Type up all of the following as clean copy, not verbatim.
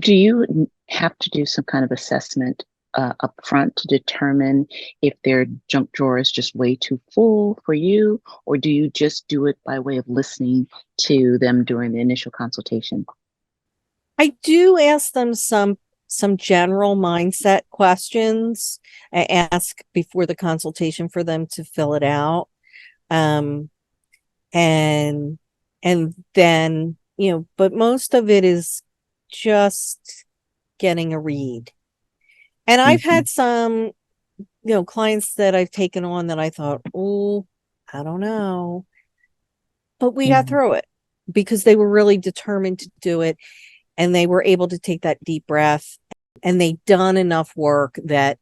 Do you have to do some kind of assessment up front to determine if their junk drawer is just way too full for you, or do you just do it by way of listening to them during the initial consultation? I do ask them some general mindset questions. I ask before the consultation for them to fill it out. Um, and then, but most of it is just getting a read. And I've Hmm. had some, clients that I've taken on that I thought, oh, I don't know. But we got Yeah. through it because they were really determined to do it, and they were able to take that deep breath, and they done enough work that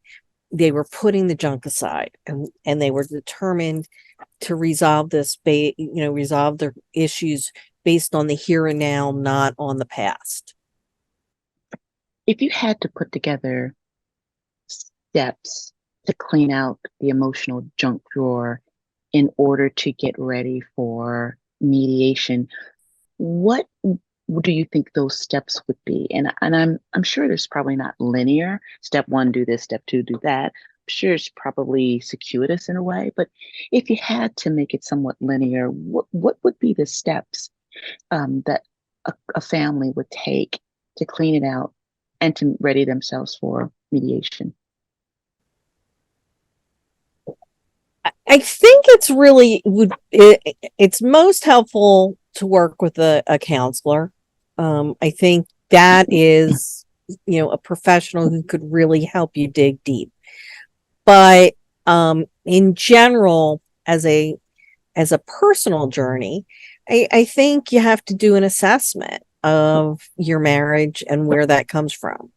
they were putting the junk aside, and they were determined to resolve resolve their issues based on the here and now, not on the past. If you had to put together steps to clean out the emotional junk drawer in order to get ready for mediation, what do you think those steps would be? And I'm sure there's probably not linear. Step one, do this. Step two, do that. I'm sure it's probably circuitous in a way. But if you had to make it somewhat linear, what would be the steps that a family would take to clean it out and to ready themselves for mediation? I think it's most helpful to work with a counselor. I think that is, a professional who could really help you dig deep. But in general, as a personal journey, I think you have to do an assessment of your marriage and where that comes from.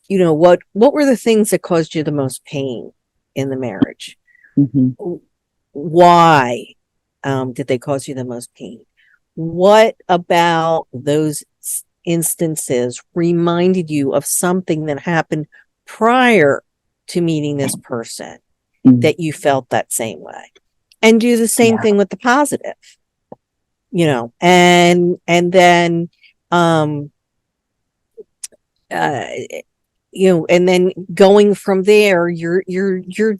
What were the things that caused you the most pain in the marriage? Hmm. Why did they cause you the most pain? What about those instances reminded you of something that happened prior to meeting this person Hmm. that you felt that same way? And do the same Yeah. thing with the positive, and then um uh and then going from there, you're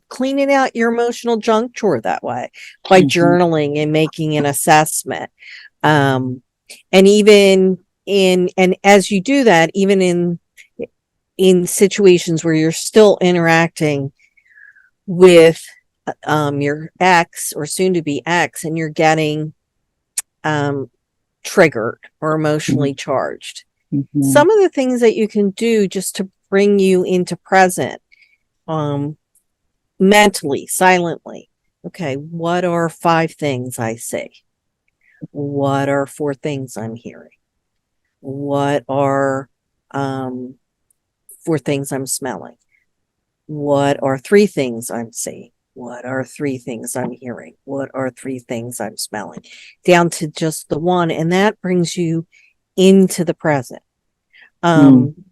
cleaning out your emotional junk drawer that way by Hmm. journaling and making an assessment. um and even and as you do that, even in situations where you're still interacting with your ex or soon to be ex, and you're getting um triggered or emotionally charged, Hmm. some of the things that you can do just to bring you into present, um mentally, silently. Okay, what are 5 things I see? What are 4 things I'm hearing? What are 4 things I'm smelling? What are 3 things I'm seeing? What are 3 things I'm hearing? What are 3 things I'm smelling? Down to just the one, and that brings you into the present. Mm. um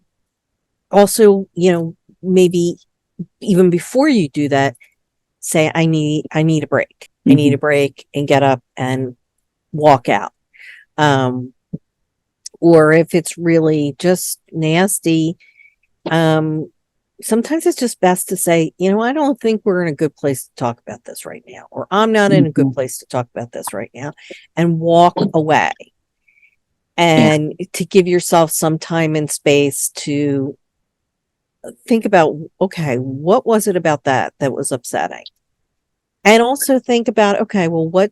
Also, maybe even before you do that, say, I need a break. I need Hmm. a break, and get up and walk out. Um, or if it's really just nasty, um, sometimes it's just best to say, I don't think we're in a good place to talk about this right now, or I'm not in a good Hmm. place to talk about this right now, and walk away, Yeah. and to give yourself some time and space to think about, okay, what was it about that was upsetting? And also think about, okay, well, what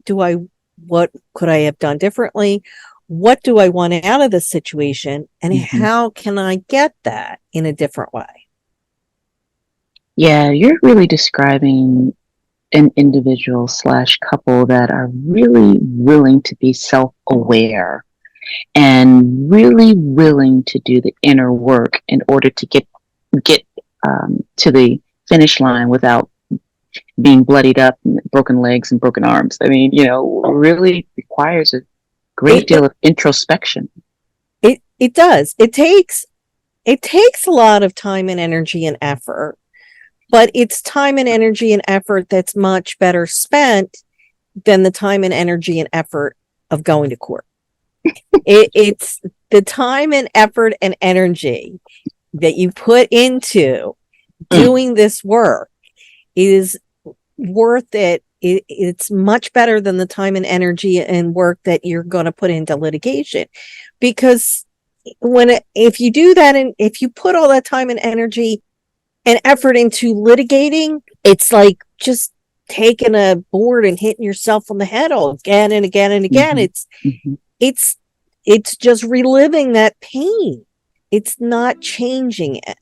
could I have done differently? What do I want out of this situation? And Hmm. how can I get that in a different way? Yeah, you're really describing an individual slash couple that are really willing to be self-aware and really willing to do the inner work in order to get to the finish line without being bloodied up, and broken legs and broken arms. I mean, really requires a great It deal of introspection. it does. It takes a lot of time and energy and effort, but it's time and energy and effort that's much better spent than the time and energy and effort of going to court. It's the time and effort and energy that you put into doing this work is worth it. It's much better than the time and energy and work that you're going to put into litigation, because if you do that, and if you put all that time and energy and effort into litigating, it's like just taking a board and hitting yourself on the head all again and again and again. It's just reliving that pain. It's not changing it.